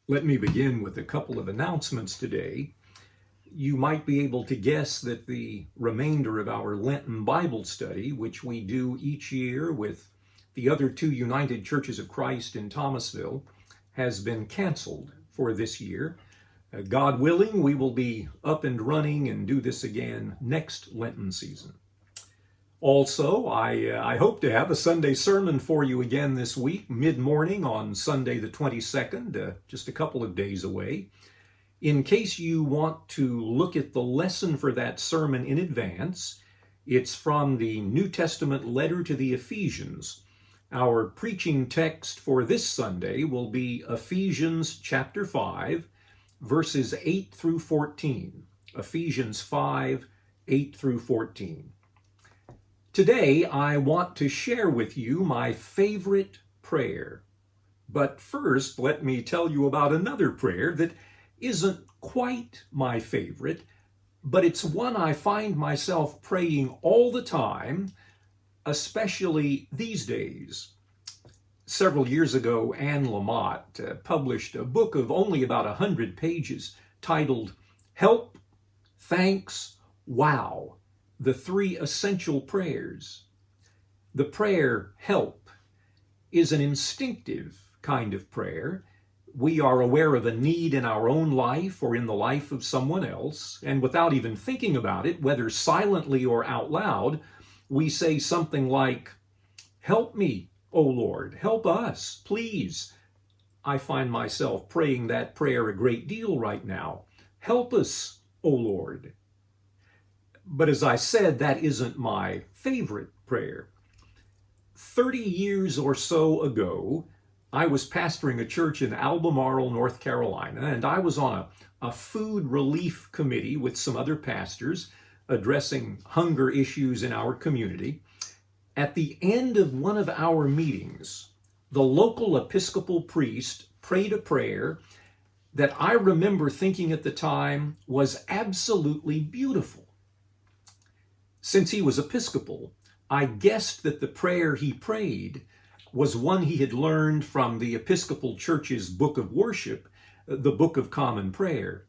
Let me begin with a couple of announcements today. You might be able to guess that the remainder of our Lenten Bible study, which we do each year with the other two United Churches of Christ in Thomasville, has been canceled for this year. God willing, we will be up and running and do this again next Lenten season. Also, I hope to have a Sunday sermon for you again this week, mid-morning on Sunday the 22nd, just a couple of days away. In case you want to look at the lesson for that sermon in advance, it's from the New Testament letter to the Ephesians. Our preaching text for this Sunday will be Ephesians chapter 5, verses 8 through 14. Ephesians 5, 8 through 14. Today, I want to share with you my favorite prayer. But first, let me tell you about another prayer that isn't quite my favorite, but it's one I find myself praying all the time, especially these days. Several years ago, Anne Lamott published a book of only about 100 pages titled Help, Thanks, Wow, the Three Essential Prayers. The prayer help is an instinctive kind of prayer. We are aware of a need in our own life or in the life of someone else, and without even thinking about it, whether silently or out loud, we say something like, "Help me, O Lord, help us, please." I find myself praying that prayer a great deal right now. Help us, O Lord. But as I said, that isn't my favorite prayer. 30 years or so ago, I was pastoring a church in Albemarle, North Carolina, and I was on a food relief committee with some other pastors addressing hunger issues in our community. At the end of one of our meetings, the local Episcopal priest prayed a prayer that I remember thinking at the time was absolutely beautiful. Since he was Episcopal, I guessed that the prayer he prayed was one he had learned from the Episcopal Church's Book of Worship, the Book of Common Prayer.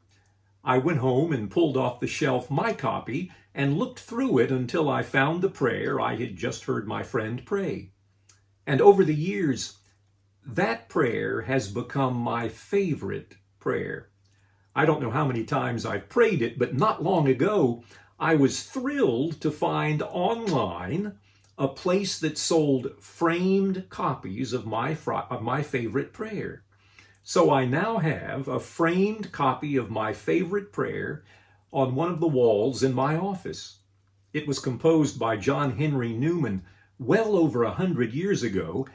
I went home and pulled off the shelf my copy and looked through it until I found the prayer I had just heard my friend pray. And over the years, that prayer has become my favorite prayer. I don't know how many times I've prayed it, but not long ago, I was thrilled to find online a place that sold framed copies of my favorite prayer. So I now have a framed copy of my favorite prayer on one of the walls in my office. It was composed by John Henry Newman well over 100 years ago,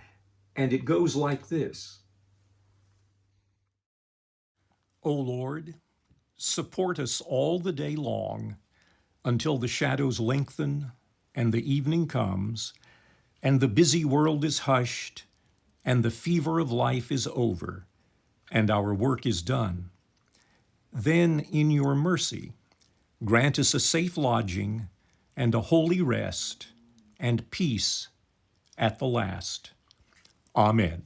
and it goes like this. O Lord, support us all the day long, until the shadows lengthen and the evening comes, and the busy world is hushed, and the fever of life is over, and our work is done. Then, in your mercy, grant us a safe lodging and a holy rest and peace at the last. Amen.